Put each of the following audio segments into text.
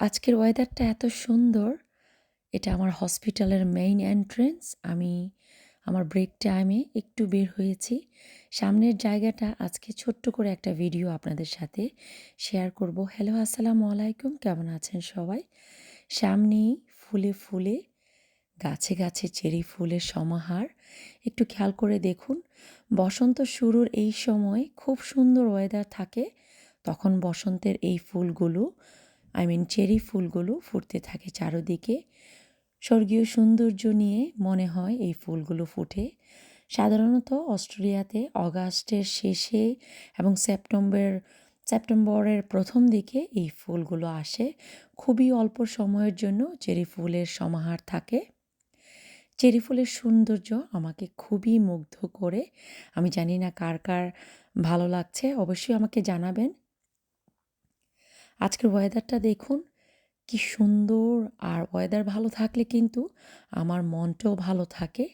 আজকের ওয়েদারটা এত সুন্দর। এটা আমার হসপিটালের মেইন এন্ট্রেন্স। আমি আমার ব্রেক টাইমে একটু বের হয়েছি। সামনের জায়গাটা আজকে ছোট্ট করে একটা ভিডিও আপনাদের সাথে শেয়ার করব। হ্যালো, আসসালামু আলাইকুম। কেমন আছেন সবাই? সামনেই ফুলে ফুলে গাছে গাছে চেরি ফুলের সমাহার। একটু খেয়াল করে দেখুন, বসন্ত শুরুর এই সময় খুব সুন্দর ওয়েদার থাকে। তখন বসন্তের এই ফুলগুলো চেরি ফুলগুলো ফুটতে থাকে চারদিকে। স্বর্গীয় সৌন্দর্য নিয়ে মনে হয় এই ফুলগুলো ফুটে। সাধারণত অস্ট্রেলিয়াতে অগাস্টের শেষে এবং সেপ্টেম্বরের প্রথম দিকে এই ফুলগুলো আসে। খুবই অল্প সময়ের জন্য চেরি ফুলের সমাহার থাকে। চেরি ফুলের সৌন্দর্য আমাকে খুবই মুগ্ধ করে। আমি জানি না কার কার ভালো লাগছে, অবশ্যই আমাকে জানাবেন। আজকের ওয়েদারটা দেখুন কি সুন্দর। আর ওয়েদার ভালো থাকলে কিন্তু আমার মনটাও ভালো থাকে।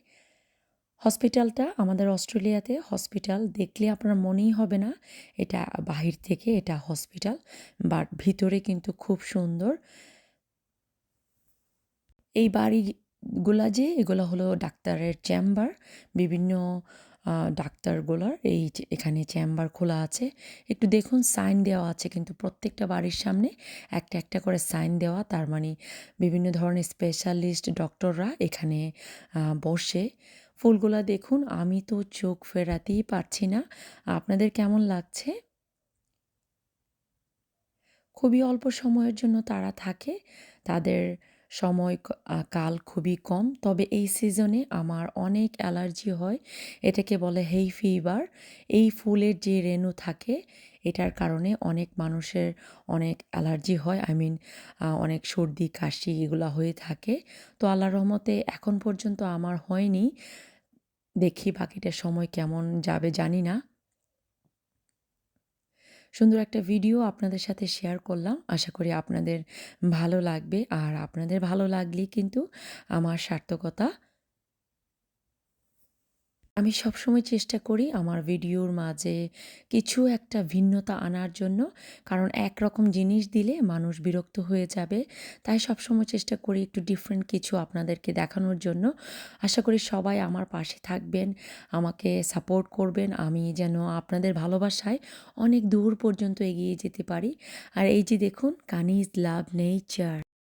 হসপিটালটা আমাদের অস্ট্রেলিয়াতে হসপিটাল দেখলে আপনার মনেই হবে না এটা বাহির থেকে এটা হসপিটাল, বাট ভিতরে কিন্তু খুব সুন্দর। এই বাড়িগুলা যে এগুলো হলো ডাক্তারের চেম্বার। বিভিন্ন ডাক্তারগুলার এখানে চেম্বার খোলা আছে। একটু দেখুন সাইন দেওয়া আছে, কিন্তু প্রত্যেকটা বাড়ির সামনে একটা একটা করে সাইন দেওয়া। তার মানে বিভিন্ন ধরনের স্পেশালিস্ট ডক্টররা এখানে বসে। ফুলগুলা দেখুন, আমি তো চোখ ফেরাতেই পারছি না। আপনাদের কেমন লাগছে? খুবই অল্প সময়ের জন্য তারা থাকে। তাদের কাল খুবই কম। তবে এই সিজনে আমার অনেক অ্যালার্জি হয়। এটাকে বলে হেই ফিভার। এই ফুলের যে রেণু থাকে এটার কারণে অনেক মানুষের অনেক অ্যালার্জি হয়। অনেক সর্দি কাশি এগুলা হয়ে থাকে। তো আল্লাহর রহমতে এখন পর্যন্ত আমার হয়নি। দেখি বাকিটা সময় কেমন যাবে জানি না। সুন্দর একটা ভিডিও আপনাদের সাথে শেয়ার করলাম। আশা করি আপনাদের ভালো লাগবে। আর আপনাদের ভালো লাগলেই কিন্তু আমার সার্থকতা। আমি সবসময় চেষ্টা করি আমার ভিডিওর মাঝে কিছু একটা ভিন্নতা আনার জন্য। কারণ একরকম জিনিস দিলে মানুষ বিরক্ত হয়ে যাবে। তাই সবসময় চেষ্টা করি একটু ডিফারেন্ট কিছু আপনাদেরকে দেখানোর জন্য। আশা করি সবাই আমার পাশে থাকবেন, আমাকে সাপোর্ট করবেন। আমি যেন আপনাদের ভালোবাসায় অনেক দূর পর্যন্ত এগিয়ে যেতে পারি। আর এই যে দেখুন, কানিজ লাভ নেচার।